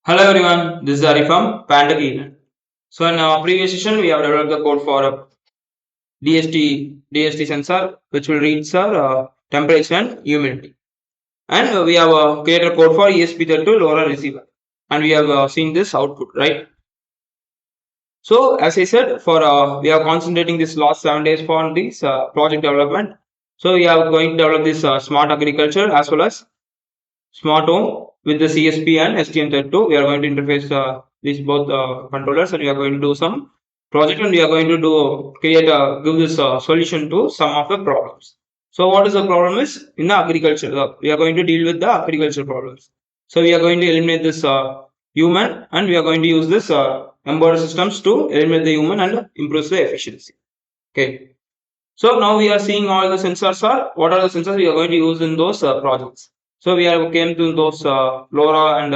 Hello everyone, this is Ari from Pantech. So in our previous session, we have developed the code for a DST sensor, which will read temperature and humidity. And we have created a code for ESP32 LoRa receiver, and we have seen this output, right? So as I said, for we are concentrating this last 7 days for this project development. So we are going to develop this smart agriculture as well as smart home with the CSP and STM32. We are going to interface these both controllers, and we are going to do some project, and we are going to do give this solution to some of the problems. So what is the problem is in the agriculture? We are going to deal with the agriculture problems. So we are going to eliminate this human, and we are going to use this embedded systems to eliminate the human and improve the efficiency. Okay. So now we are seeing all the sensors are what are the sensors we are going to use in those projects. So we are came to those LoRa and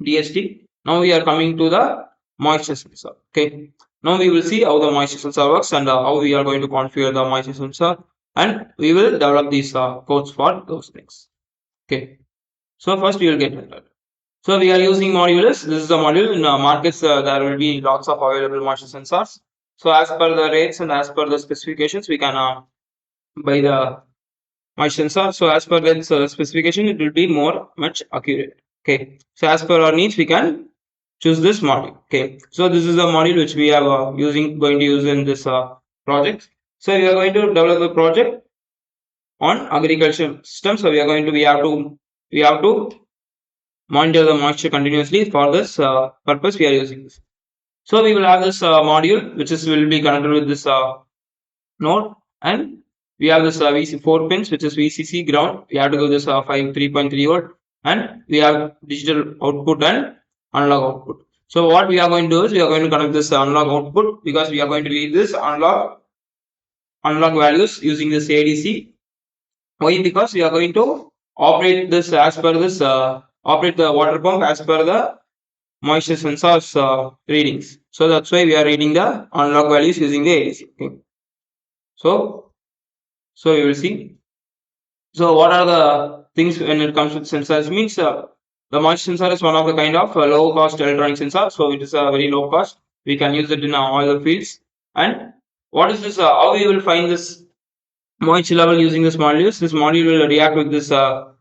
DST. Now we are coming to the moisture sensor. Okay. Now we will see how the moisture sensor works and how we are going to configure the moisture sensor, and we will develop these codes for those things. Okay. So first we will get into it. So we are using modules. This is the module in markets. There will be lots of available moisture sensors. So as per the rates and as per the specifications, we can buy the moisture sensor. So as per the specification, it will be much accurate. Okay. So as per our needs, we can choose this module. Okay. So this is the module which we are going to use in this project. So we are going to develop a project on agriculture system. So we have to monitor the moisture continuously. For this purpose, we are using this. So we will have this module which is will be connected with this node, and we have this VC 4 pins which is VCC ground. We have to go this 3.3 volt, and we have digital output and analog output. So what we are going to do is we are going to connect this analog output, because we are going to read this analog values using this ADC. Why? Because we are going to operate this as per this operate the water pump as per the moisture sensors readings. So that's why we are reading the analog values using the ADC. Okay. So you will see. So what are the things when it comes to sensors? Means the moisture sensor is one of the kind of low cost electronic sensor. So it is a very low cost. We can use it in all the fields. And what is this? How we will find this moisture level using this modules? This module will react with this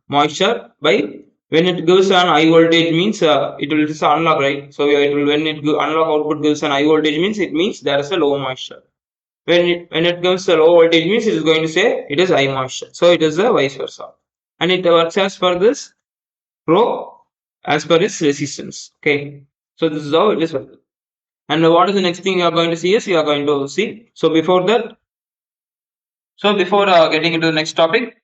moisture by when it gives an high voltage means it will just analog, right? So it will when it analog output gives an high voltage means it means there is a low moisture. When it gives a low voltage means it is going to say it is high moisture. So it is a vice versa, and it works as per this rho as per its resistance. Okay, so this is how it is working. And what is the next thing you are going to see is you are going to see. So before getting into the next topic,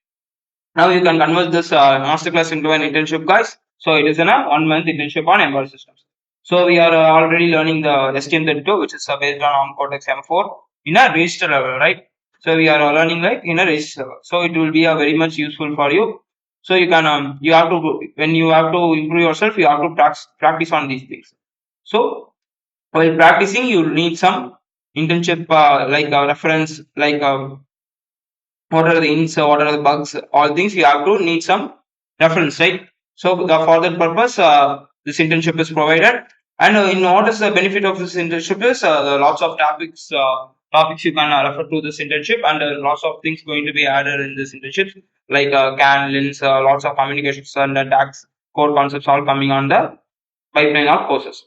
now you can convert this masterclass into an internship, guys. So it is in a 1 month internship on embedded systems. So we are already learning the STM32, which is based on ARM Cortex M4 in a register level, right? So we are learning like in a register level. So it will be very much useful for you. So you can you have to when you have to improve yourself, you have to practice on these things. So while practicing, you need some internship like reference, like what are the ins, what are the bugs, all things you have to need some reference, right? So for that purpose, this internship is provided. And in what is the benefit of this internship is lots of topics you can refer to this internship, and lots of things going to be added in this internship, like CAN, LINs, lots of communications and tax core concepts all coming on the pipeline of courses.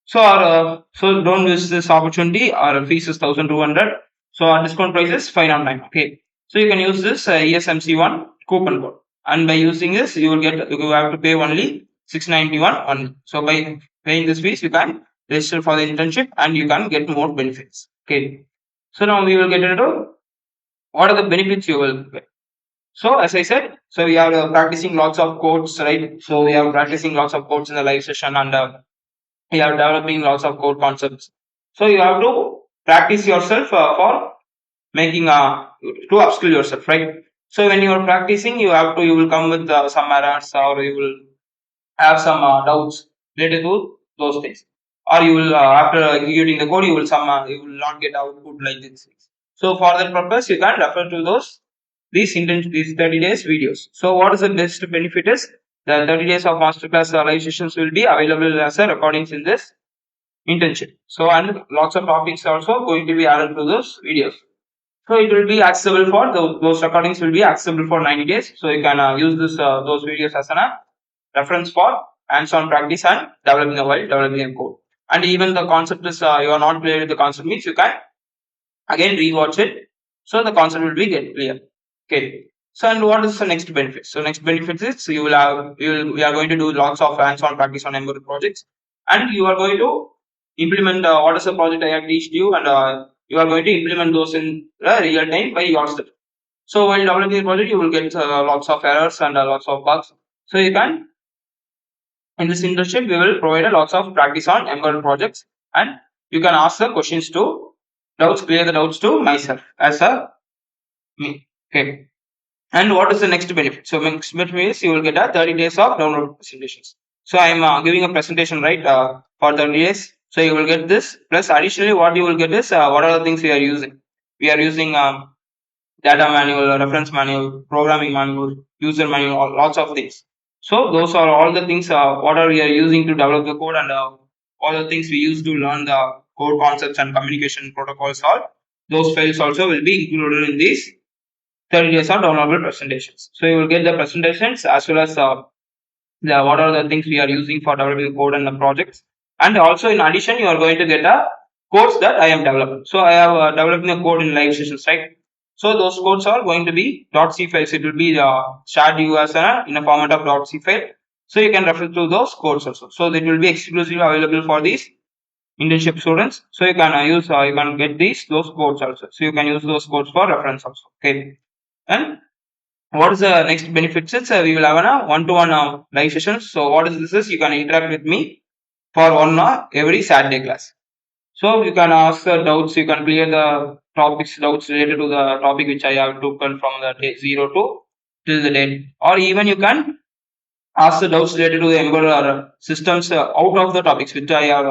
So so don't miss this opportunity. Our fees is 1,200. So our discount price is 599. Okay. So you can use this ESMC1 coupon code, and by using this, you have to pay only 691 only. So by paying this fees, you can register for the internship and you can get more benefits. Okay. So now we will get into what are the benefits you will get. So as I said, so we are practicing lots of codes, right? So we are practicing lots of codes in the live session, and you are developing lots of core concepts. So you have to practice yourself for making to upskill yourself, right? So when you are practicing, you will come with some errors, or you will have some doubts related to those things, or you will after executing the code, you will not get output like this. So for that purpose, you can refer to these 30 days videos. So what is the best benefit is The 30 days of masterclass live sessions will be available as a recordings in this internship. So and lots of topics also going to be added to those videos. So it will be accessible for those recordings will be accessible for 90 days. So you can use those videos as a reference for hands-on practice and developing a while developing a code. And even the concept is you are not clear with the concept means you can again rewatch it. So the concept will be get clear. Okay. So and what is the next benefit? So next benefit is we are going to do lots of hands-on practice on embedded projects, and you are going to implement what is the project I have teached you, and you are going to implement those in real time by yourself. So while developing the project, you will get lots of errors and lots of bugs. So you can in this internship we will provide a lots of practice on embedded projects, and you can ask the questions to clear the doubts to myself as a me. Okay. And what is the next benefit? So next benefit is you will get a 30 days of download presentations. So I am giving a presentation right for 30 days. So you will get this. Plus additionally, what you will get is what are the things we are using. We are using data manual, reference manual, programming manual, user manual, lots of things. So those are all the things what are we are using to develop the code, and all the things we use to learn the code concepts and communication protocols. All those files also will be included in these 30 days of downloadable presentations. So you will get the presentations as well as what are the things we are using for developing code and the projects. And also in addition, you are going to get a codes that I am developing. So I have developing a code in live sessions, right? So those codes are going to be .c files. It will be shared you as in a format of .c file. So you can refer to those codes also. So it will be exclusively available for these internship students. So you can you can get those codes also. So you can use those codes for reference also. Okay. And what is the next benefits? Is we will have a one-to-one live sessions. So what is this? Is you can interact with me for 1 hour every Saturday class. So you can ask the doubts. You can clear the doubts related to the topic which I have taken from the day 0 to till the date, or even you can ask the doubts related to the embedded systems out of the topics which I have.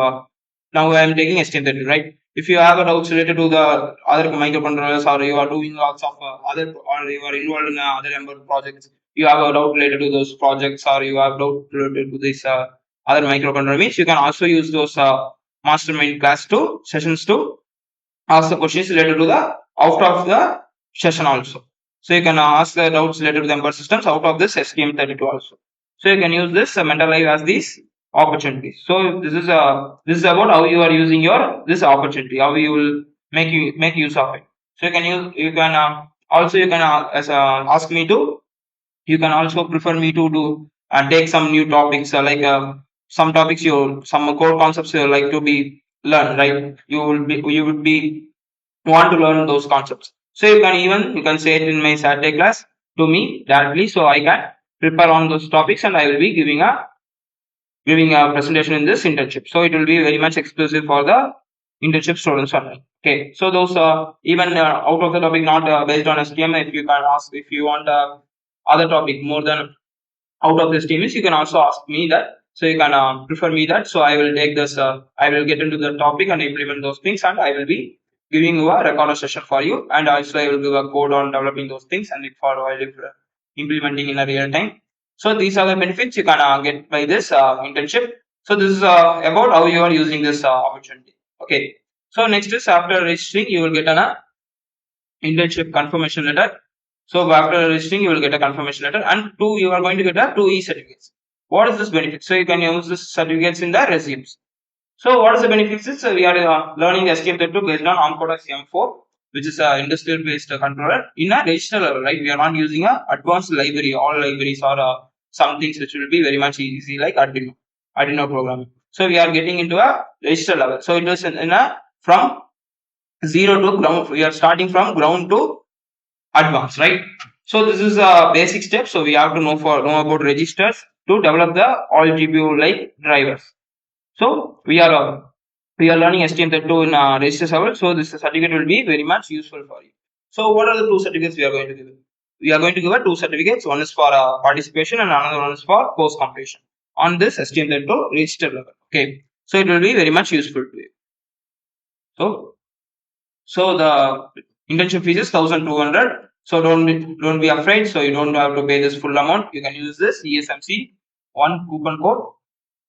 Now I am taking STM32, right? If you have a doubts related to the other microcontrollers, or you are doing lots of or you are involved in other embedded projects, you have a doubt related to those projects, or you have doubt related to this other microcontroller means you can also use those mastermind class to sessions to ask the questions related to the out of the session also. So you can ask the doubts related to the embedded systems out of this STM32 also. So you can use this mental life as these opportunities. So this is about how you are using your this opportunity, how you will make use of it. So you can also you can ask me to, you can also prefer me to do and take some new topics some topics some core concepts you like to be learned, right? You would be want to learn those concepts. So you can say it in my Saturday class to me directly, so I can prepare on those topics, and I will be giving a presentation in this internship. So it will be very much exclusive for the internship students only. Okay, so those even out of the topic, not based on STM. If you can ask, if you want other topic more than out of this team is, you can also ask me that. So you can prefer me that. So I will take this. I will get into the topic and implement those things, and I will be giving you a recorder session for you. And also I will give a code on developing those things and implementing in a real time. So these are the benefits you can get by this internship. So this is about how you are using this opportunity. Okay. So next is after registering, you will get an internship confirmation letter. So after registering, you will get a confirmation letter, and you are going to get a 2 e-certificates. What is this benefit? So you can use this certificates in the resumes. So what is the benefits? Is we are learning STM32 based on ARM M4, which is an industrial based controller in a register level, right? We are not using a advanced library, all libraries or some things which will be very much easy like Arduino programming. So we are getting into a register level. So it is in a from 0 to ground. We are starting from ground to advanced, right? So this is a basic step. So we have to know about registers to develop the all GPU like drivers. So we are learning STM32 in register level. So this certificate will be very much useful for you. So what are the 2 certificates we are going to give? We are going to give 2 certificates. One is for participation and another one is for course completion on this STM32 register level. Okay. So it will be very much useful to you. So the internship fees is 1,200. So don't be afraid. So you don't have to pay this full amount. You can use this ESMC one coupon code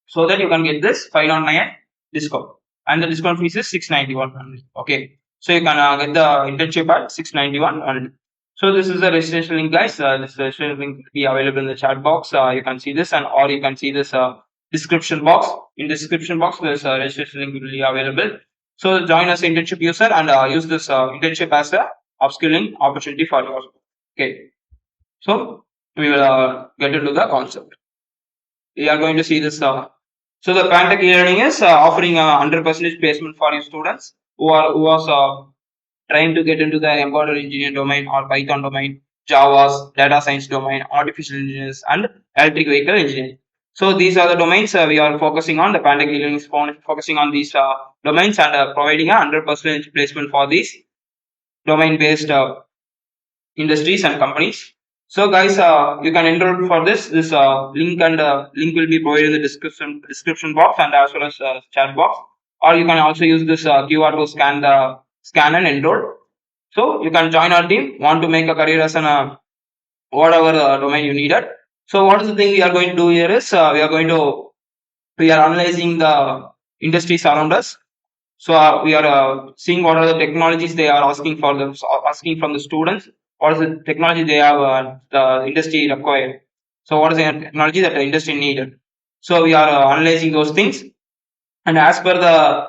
so that you can get this 509 discount, and the discount fees is 691 only. Okay, so you can get the internship at 691 only. So this is the registration link, guys. This registration link will be available in the chat box. You can see this, and or you can see this description box. In the description box, there's a registration link will be available. So join as an internship user and use this internship as a upskilling opportunity for you. Okay, so we will get into the concept. We are going to see this. So the Pantech e-learning is offering a 100% placement for your students who was trying to get into the embedded engineering domain or Python domain, Java's data science domain, artificial intelligence, and electric vehicle engineering. So these are the domains we are focusing on. The Pantech e-learning is focusing on these domains and providing a 100% placement for these domain-based industries and companies. So guys, you can enroll for this link, and link will be provided in the description box and as well as chat box, or you can also use this QR to scan and enroll. So you can join our team. Want to make a career as an whatever domain you needed. So what is the thing we are going to do here is we are analyzing the industries around us. So we are seeing what are the technologies they are asking from the students. What is the technology they have the industry required. So what is the technology that the industry needed. So we are analyzing those things, and as per the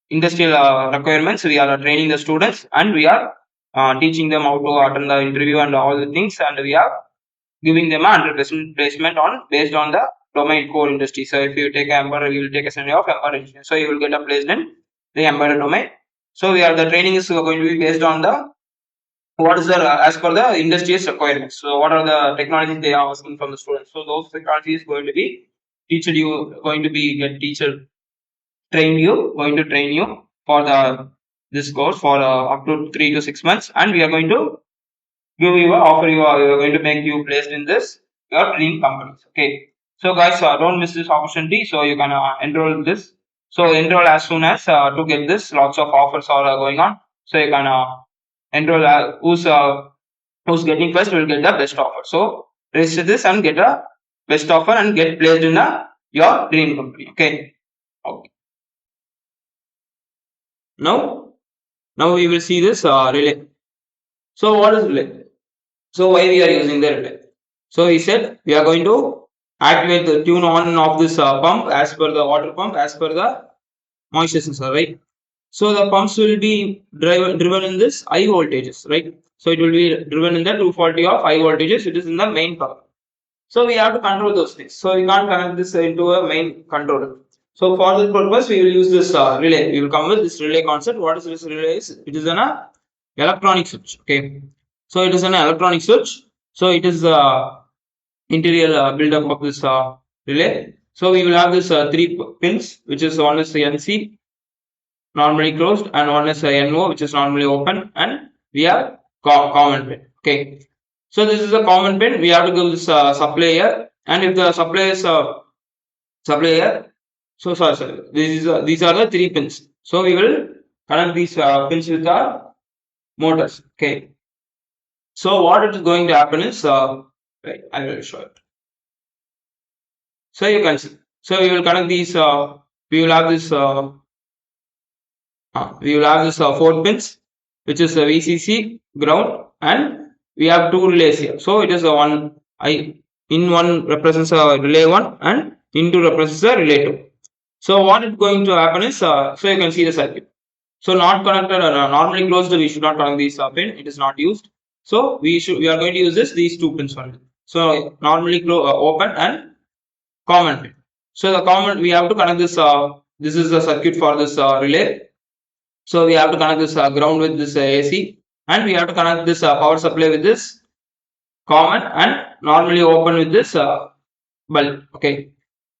industrial requirements, we are training the students, and we are teaching them how to attend the interview and all the things, and we are giving them a 100% placement on based on the domain core industry. So if you take embedded, you will take a scenario of embedded engineer. So you will get a placed in the embedded domain. So the training is going to be based on the what is the as per the industry's requirements. So what are the technologies they are asking from the students. So those technologies going to be teacher going to train you for the this course for up to 3 to 6 months, and we are going to we are going to make you placed in this your dream companies. Okay, so guys, don't miss this opportunity. So you can enroll this. So enroll as soon as to get this. Lots of offers are going on. So you can enroll. Who's getting first will get the best offer. So register this and get a best offer and get placed in your dream company. Okay. Okay. Now we will see this relay. So what is relay? So why we are using the relay? So he said we are going to activate the tune on and off this pump as per the water pump as per the moisture sensor, right? So the pumps will be driven in this high voltages, right? So it will be driven in the 240 of high voltages. It is in the main power. So we have to control those things. So we can't connect this into a main controller. So for this purpose, we will use this relay. We will come with this relay concept. What is this relay? It is an electronic switch. Okay. So it is an electronic switch. So it is interior build-up of this relay. So we will have this 3 pins, which is one is NC, normally closed, and one is NO, which is normally open, and we have common pin. Okay. So this is a common pin. We have to give this supply here, and if the supply is supply here, so sorry. These are the 3 pins. So we will connect these pins with our motors. Okay. So what it is going to happen is, right, I will show it. So you can see. So we will connect these. We will have this. We will have this 4 pins, which is VCC, ground, and we have 2 relays here. So it is a in one represents a relay 1 and in 2 represents a relay 2. So what is going to happen is, so you can see the circuit. So not connected or normally closed, we should not connect these pin. It is not used. So we are going to use these 2 pins only. So normally open and common pin. So the common we have to connect this. This is the circuit for this relay. So we have to connect this ground with this AC, and we have to connect this power supply with this common, and normally open with this bulb. Okay.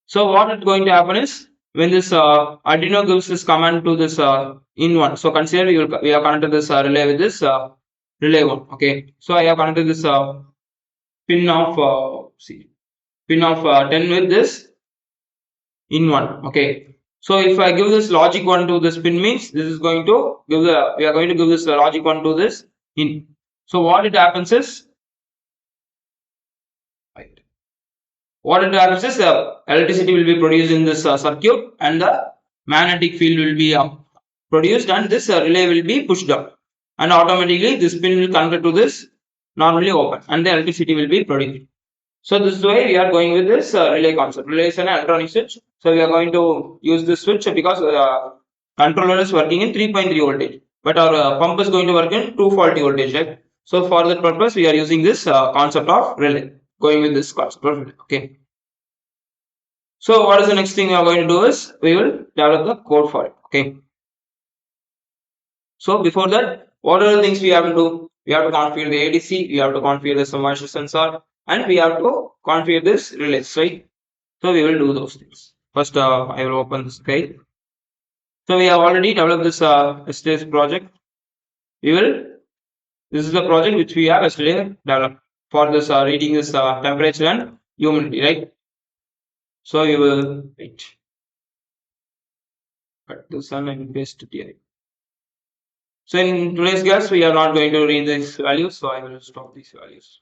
So what is going to happen is, when this Arduino gives this command to this in one. So consider we have connected this relay with this relay 1. Okay. So I have connected this pin of 10 with this in 1. Okay. So if I give this logic 1 to this pin, means this is going to give we are going to give this logic 1 to this in. So what it happens is, right, what it happens is electricity will be produced in this circuit, and the magnetic field will be produced, and this relay will be pushed down, and automatically this pin will connect to this normally open, and the electricity will be produced. So this is why we are going with this relay concept. Relay is an electronic switch. So we are going to use this switch because controller is working in 3.3 voltage, but our pump is going to work in 240 voltage, right? So for that purpose, we are using this concept of relay. Going with this concept of relay. Okay. So what is the next thing we are going to do is we will develop the code for it. Okay. So before that, what are the things we have to do? We have to configure the ADC, we have to configure the moisture sensor, and we have to configure this relays, right? So we will do those things. First, I will open this page. So we have already developed this STS project. This is the project which we have yesterday developed for this reading this temperature and humidity, right? So we will wait. Cut this and paste it here. So in today's class, we are not going to read these values, so I will stop these values.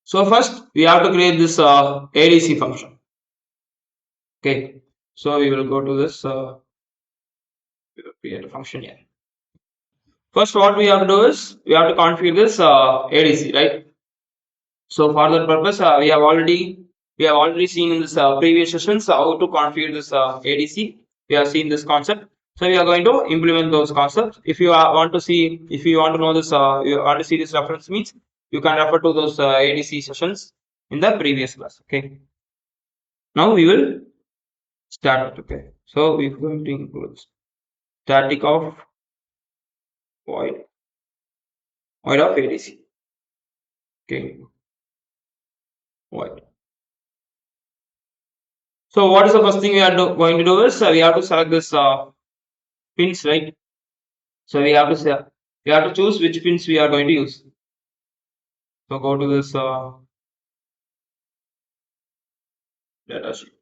So first, we have to create this ADC function. Okay, so we will go to this we will create a function here. First, what we have to do is we have to configure this ADC, right? So for that purpose, we have already seen in this previous sessions how to configure this ADC. We have seen this concept. So we are going to implement those concepts. If you want to see, if you want to know this, you want to see this reference means you can refer to those ADC sessions in the previous class. Okay. Now we will start. Okay. So we are going to include static of void of ADC. Okay. Void. So what is the first thing we are going to do is we have to select this pins, right? So we have to choose which pins we are going to use. So go to this data sheet.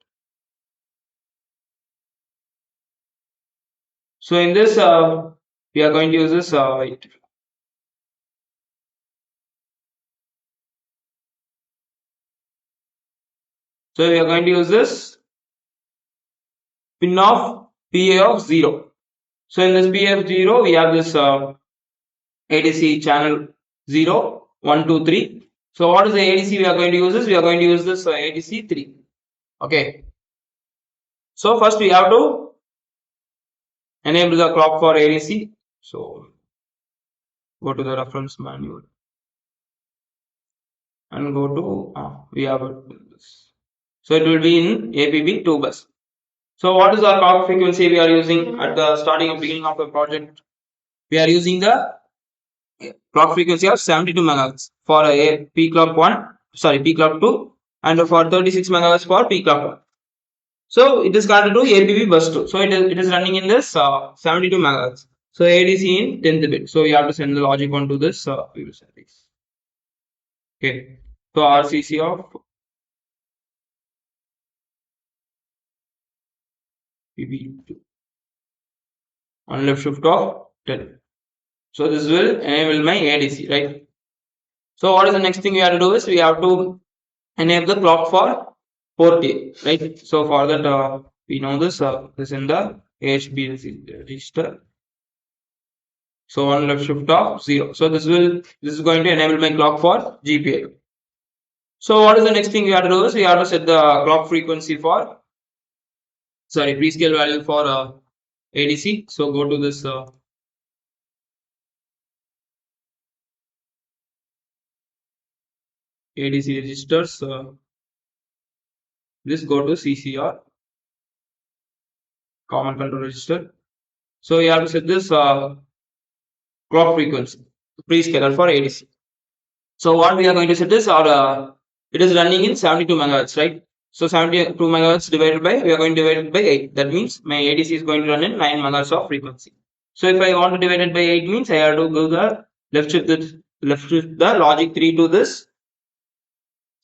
So in this we are going to use this wait. So we are going to use this pin of PA of 0. So in this PA of 0 we have this ADC channel 0, 1, 2, 3. So what is the ADC we are going to use this? We are going to use this ADC 3. Okay. So first we have to enable the clock for ADC. So go to the reference manual and go to we have this. So it will be in APB 2 bus. So what is our clock frequency we are using at the starting of beginning of the project? We are using the clock frequency of 72 megahertz for a P clock 1, sorry, P clock 2, and for 36 megahertz for P clock 1. So it is connected to APB bus 2. So it is running in this 72 megahertz. So ADC in 10th bit. So we have to send the logic onto this. We will send this. Okay. So RCC of PB2 on left shift of 10. So this will enable my ADC, right? So what is the next thing we have to do is we have to enable the clock for port A, right? So for that we know this in the AHB register. So on left shift of 0. So this is going to enable my clock for GPI. So what is the next thing we have to do is we have to set the clock frequency for prescale value for ADC. So go to this ADC registers. This go to CCR common control register. So you have to set this clock frequency prescaler for ADC. So what we are going to set is it is running in 72 megahertz, right? So 72 megahertz divided by we are going to divide it by 8. That means my ADC is going to run in 9 megahertz of frequency. So if I want to divide it by 8 means I have to go the left shift the logic 3 to this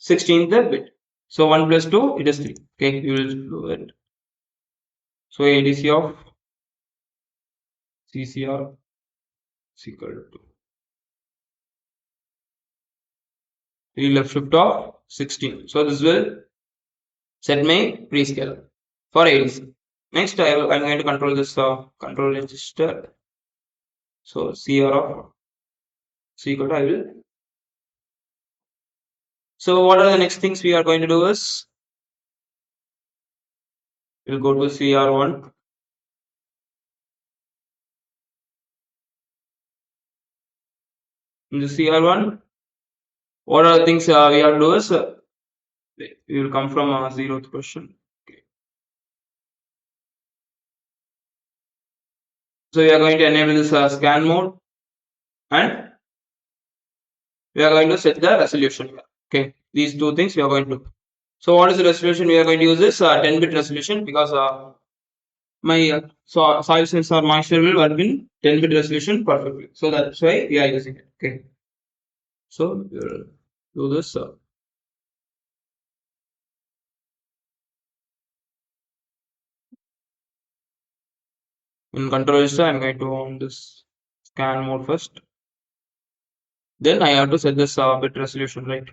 16th bit. So 1 plus 2 it is 3. Okay, we will do it. So ADC of CCR is equal to 3 left shift of 16. So this will set my prescaler for ADC. Next, I'm going to control this control register. So CR of C equal to I will. So what are the next things we are going to do is we'll go to CR1. In the CR1, what are the things we have to do is we will come from 0th question. Okay. So we are going to enable this scan mode and we are going to set the resolution here. Okay, these two things we are going to do. So what is the resolution we are going to use? This 10-bit resolution because my soil sensor moisture will work in 10-bit resolution perfectly. So that's why we are using it. Okay. So we will do this. In control register, I'm going to on this scan mode first. Then I have to set this bit resolution, right?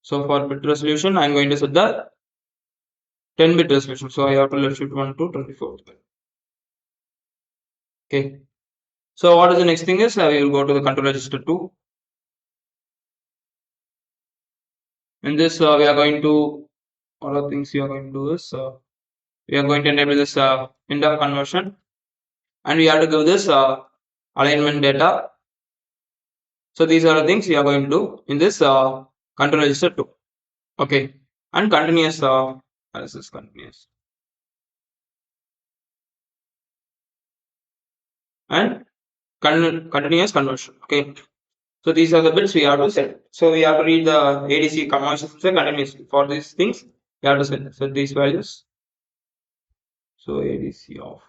So for bit resolution, I'm going to set the 10-bit resolution. So I have to left shift 1 to 24. Okay. So what is the next thing is we will go to the control register 2. In this we are going to all the things we are going to do is we are going to enable this end of conversion and we have to give this alignment data. So these are the things we are going to do in this control register 2. Okay. And continuous this is continuous and continuous conversion. Okay. So these are the bits we have to set. So we have to read the ADC conversion continuously. For these things, we have to set these values. So ADC off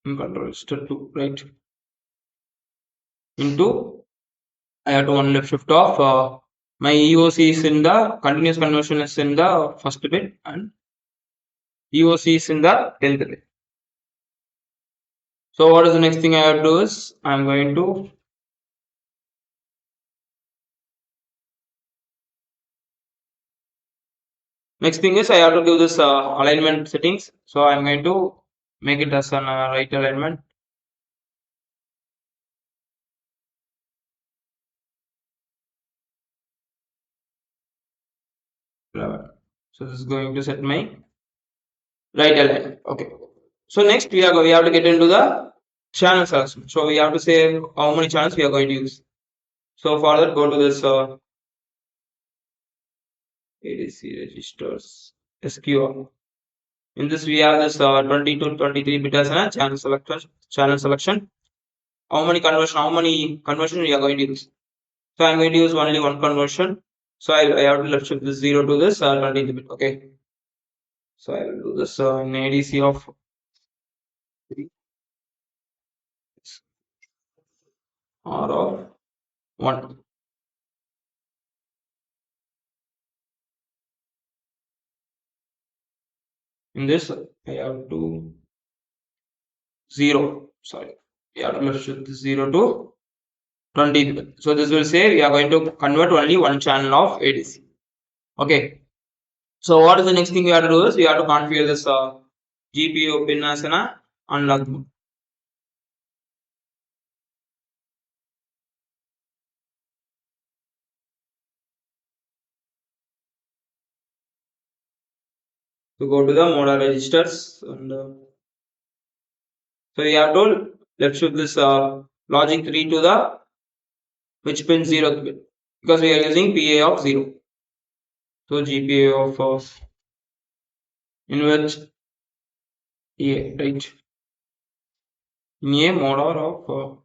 in control register 2, right? Into I have to one left shift off. My EOC is in the continuous conversion is in the first bit and EOC is in the 10th bit. So what is the next thing I have to do is I'm going to next thing is I have to do this alignment settings. So I'm going to make it as an right alignment. So this is going to set my right alignment. Okay. So next we have to get into the channel selection. So we have to say how many channels we are going to use. So for that, go to this ADC registers SQR. In this we have this 20 to 23 bit as a channel selection. Channel selection. How many conversion we are going to use? So I'm going to use only one conversion. So I have to left shift this 0 to this 20 bit. Okay. So I will do this in ADC of 3 or of 1. In this I have to 0. Sorry. We have to left shift this 0 to 20. So this will say we are going to convert only one channel of ADC. Okay. So what is the next thing we have to do is we have to configure this GPU pin as an unlock mode. So go to the model registers and so we have to left shift this logic 3 to the which pin 0th bit because we are using PA of 0. So GPA of in which A, right? In A motor of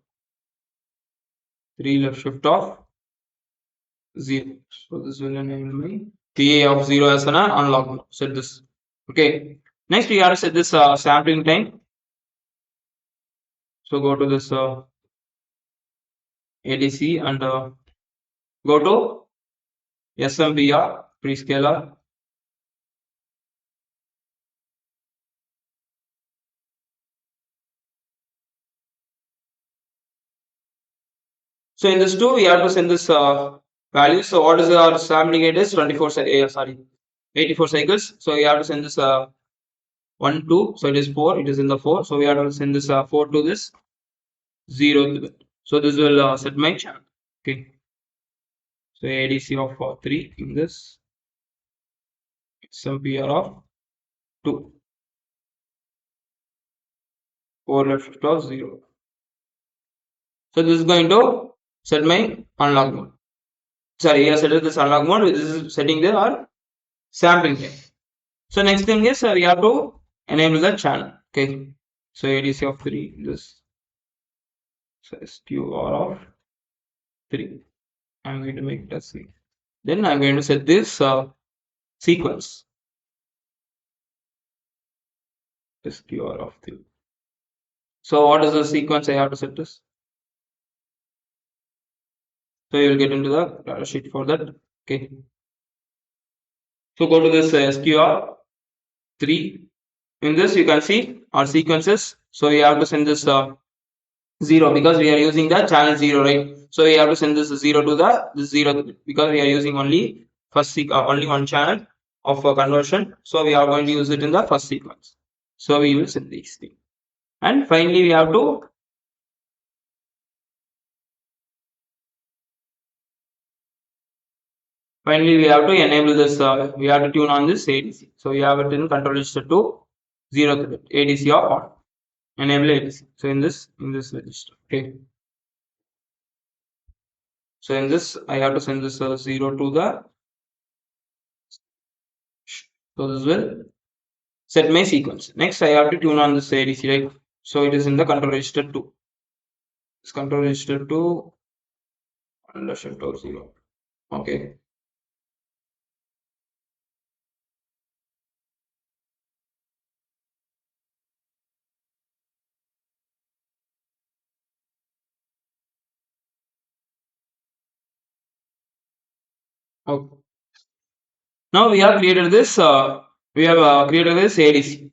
3 left shift of 0. So this will enable me PA of 0 as an unlock mode. Set this. Okay. Next we have to set this sampling time. So go to this ADC and go to SMPR prescaler So in this 2, we have to send this value. So what is our sampling rate is 24, 84 cycles. So we have to send this 1, 2. So it is 4. It is in the 4. So we have to send this 4 to this 0 to it. So this will set my channel. Okay. So ADC of 3 in this. Some PR of 2. 4 left of 0. So this is going to set my unlock mode. Sorry, I set this unlock mode. This is setting the our sampling time. So next thing is we have to enable the channel. Okay. So ADC of 3. This so SQR of 3. I'm going to make it as 3. Then I'm going to set this sequence. SQR of 3. So what is the sequence I have to set this? So you will get into the data sheet for that. Okay. So go to this SQR 3. In this you can see our sequences. So we have to send this 0 because we are using the channel 0, right? So we have to send this 0 to the this 0 because we are using only only one channel of conversion. So we are going to use it in the first sequence. So we will send these things. And finally we have to enable this we have to tune on this ADC. So we have it in control register to 0 to it. ADC or on. Enable ADC. So in this register. Okay. So in this I have to send this 0 to the so this will set my sequence. Next I have to tune on this ADC, right? So it is in the control register 2. This control register 2 under shift of 0. Okay. Okay. Now we have created this created this ADC.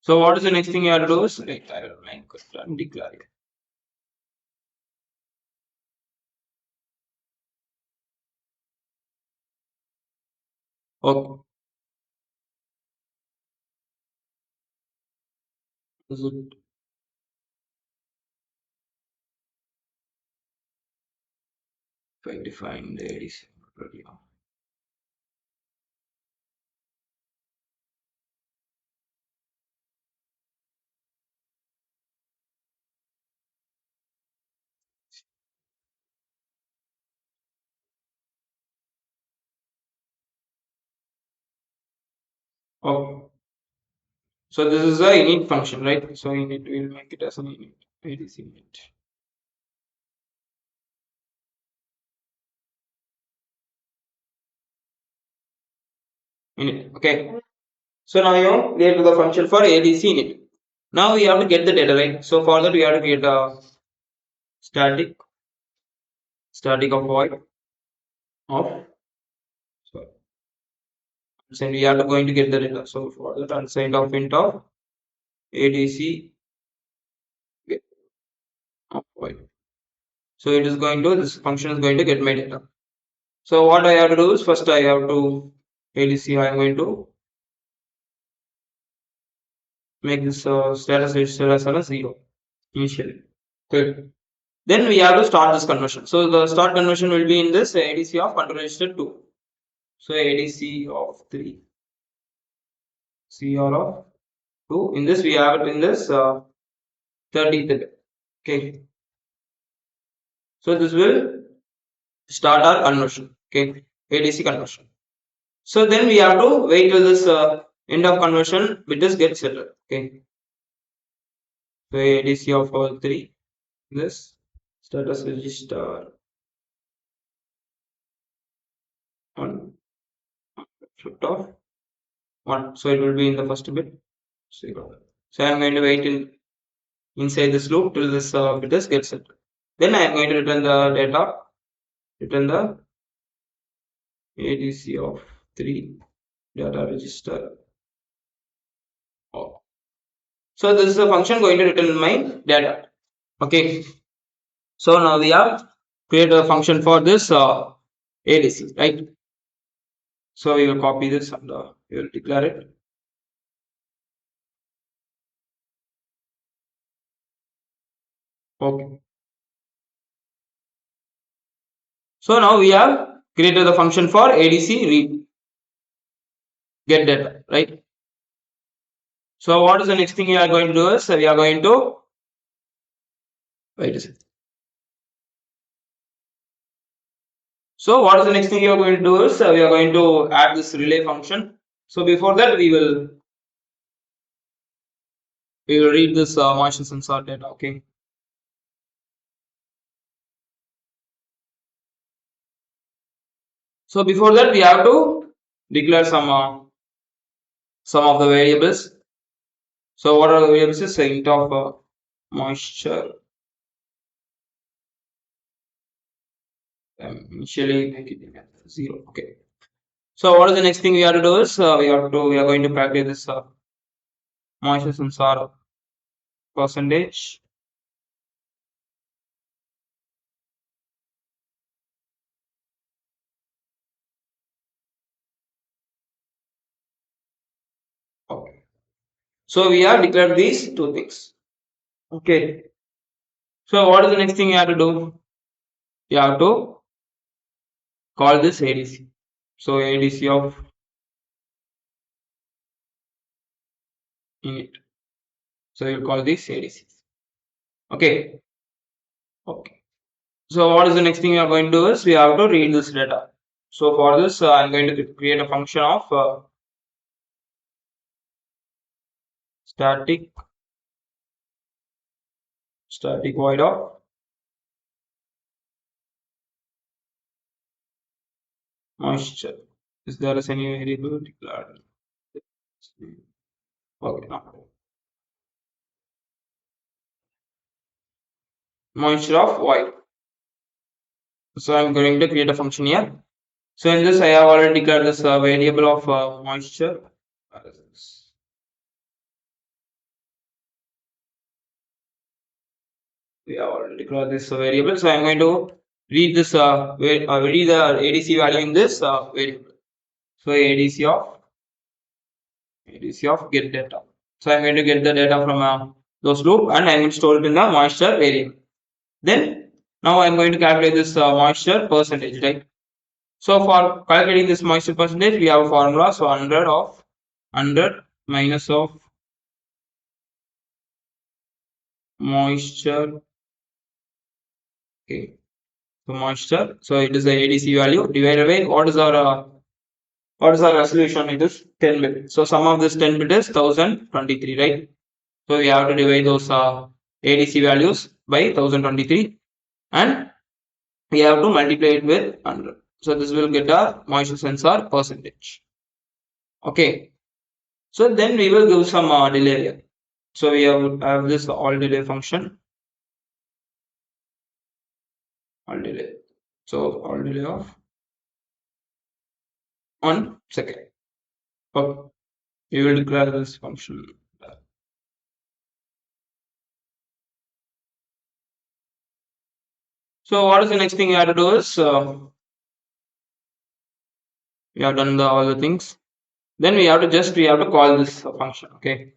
So what is the next thing you have to do is right, I will make it and declare it. Okay. Is it by define the ADC? Okay. So this is a init function, right? So init will make it as an init ADC init. Init. Okay. So now you create the function for ADC init. Now we have to get the data, right? So for that we have to create a static of void of so and we are going to get the data. So for that unsigned of int of ADC get of void. So it is going to this function is going to get my data. So what I have to do is first I have to ADC I am going to make this status register as a 0 initially. Okay. Then we have to start this conversion. So the start conversion will be in this ADC of control register 2. So ADC of 3, CR of 2. In this we have it in this 30th bit. Okay. So this will start our conversion. Okay. ADC conversion. So then we have to wait till this end of conversion bit is get settled. Okay. So ADC of 3. This status register 1 shift of 1. So it will be in the first bit 0. So I am going to wait till inside this loop till this bit is get set. Then I am going to return the data, return the ADC of 3 data register. Oh. So this is a function going to return my data. Okay. So now we have create a function for this ADC, right? So we will copy this and we will declare it. Okay. So now we have created the function for ADC read get data, right? So what is the next thing we are going to do is we are going to wait a second. So what is the next thing you are going to do is we are going to add this relay function. So before that we will read this moisture sensor data. Okay. So before that we have to declare some of the variables. So what are the variables? Is int of moisture. Initially make it 0. Okay. So what is the next thing we have to do is we are going to calculate this moisture sensor percentage. Okay. So we have declared these two things. Okay. So what is the next thing you have to do? You have to call this ADC. So ADC of init. So you call this ADC. Okay. Okay. So what is the next thing we are going to do is we have to read this data. So for this, I'm going to create a function of static void of moisture. Is there is any variable declared? Okay, no. Moisture of void. So I'm going to create a function here. So in this, I have already declared this variable of moisture. We have already declared this variable. So I'm going to read this read the ADC value in this variable. So ADC of get data. So I'm going to get the data from those loop and I'm going to store it in the moisture variable. Then now I'm going to calculate this moisture percentage, right? So for calculating this moisture percentage, we have a formula. So 100 minus of moisture. Okay. So moisture. So it is the ADC value divided by what is our resolution? It is 10 bit. So sum of this 10 bit is 1023, right? So we have to divide those ADC values by 1023 and we have to multiply it with 100. So this will get our moisture sensor percentage. Okay. So then we will give some delay here. So we have this all delay function. All delay. So all delay of 1 second. Okay. We will declare this function. So what is the next thing you have to do is we have done all the things. Then we have to call this function. Okay.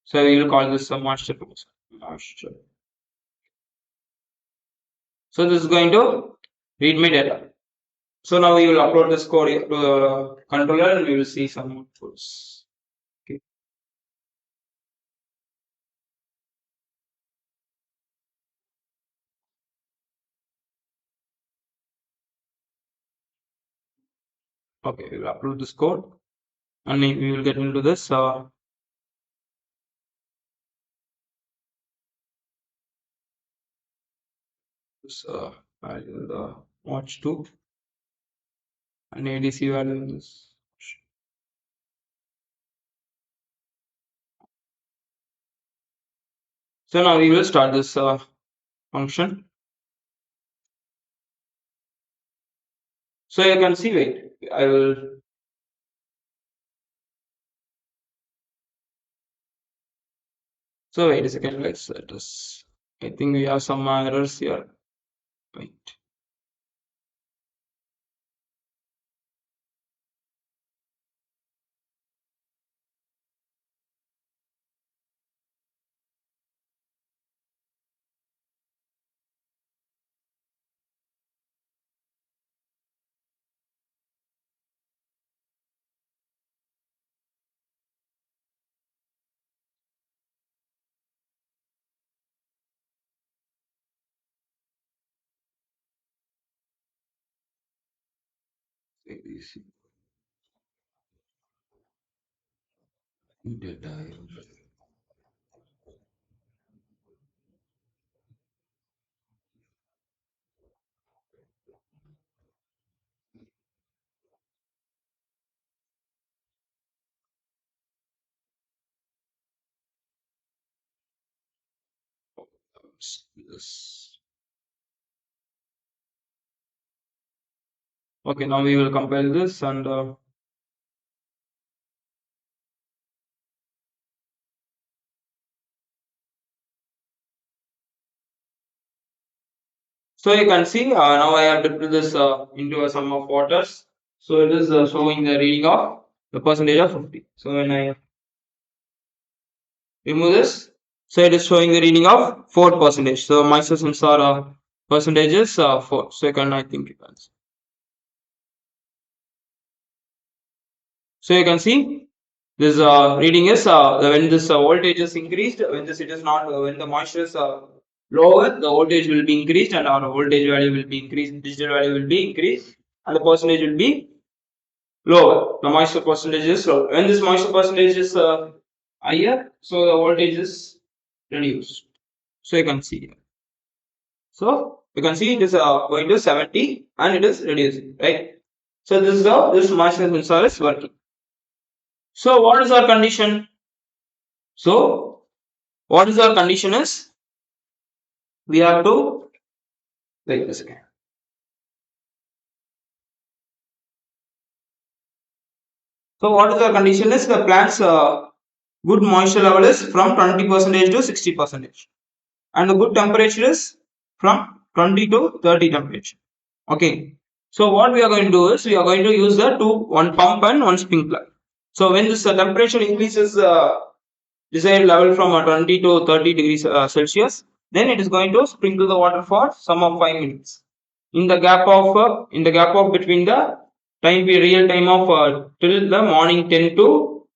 So we will call this master. So this is going to read my data. So now we will upload this code to the controller and we will see some outputs. Okay. Okay, we will upload this code and we will get into this. Value the watch 2 and ADC value in this. So now we will start this function. So you can see, wait, I will. So wait a second, let's let us. I think we have some errors here. Right. Yes. Okay, now we will compile this and so you can see now I have dipped this into a sum of waters. So it is showing the reading of the percentage of 50. So when I remove this, so it is showing the reading of 4 percentage. So moisture sensor percentage is 4. So you can, I think you can see. So you can see this reading is when this voltage is increased, when this it is not, when the moisture is lower, the voltage will be increased and our voltage value will be increased, digital value will be increased, and the percentage will be lower. The moisture percentage is lower. When this moisture percentage is higher, so the voltage is reduced. So you can see here. So you can see it is going to 70 and it is reducing, right? So this is how this moisture sensor is working. So what is our condition? So what is our condition is we have to wait a second. So what is our condition is the plant's good moisture level is from 20 percentage to 60 percentage, and the good temperature is from 20 to 30 temperature. Okay. So what we are going to do is we are going to use the one pump and one sprinkler. So when this temperature increases desired level from 20 to 30 degrees Celsius, then it is going to sprinkle the water for some of 5 minutes. In the gap of between the real time of till the morning 10 to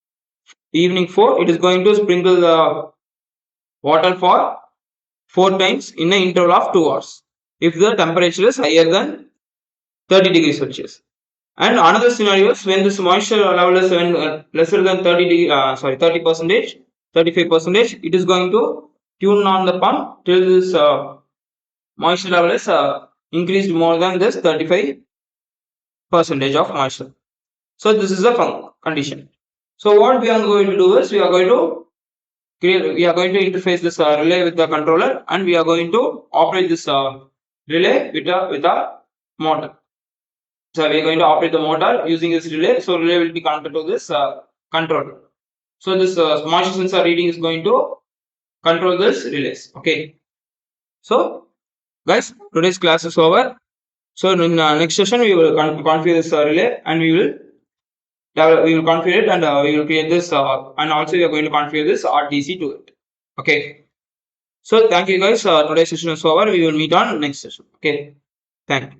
evening 4, it is going to sprinkle the water for 4 times in an interval of 2 hours if the temperature is higher than 30 degrees Celsius. And another scenario is when this moisture level is lesser than 30 percentage, 35 percentage, it is going to tune on the pump till this moisture level is increased more than this 35 percentage of moisture. So this is the condition. So what we are going to do is we are going to interface this relay with the controller, and we are going to operate this relay with a motor. So we are going to operate the motor using this relay. So relay will be connected to this controller. So this moisture sensor reading is going to control this relays. Okay. So guys, today's class is over. So in next session we will configure this relay, and we will configure it, and we will create this and also we are going to configure this RTC to it. Okay. So thank you guys. Today's session is over. We will meet on next session. Okay. Thank you.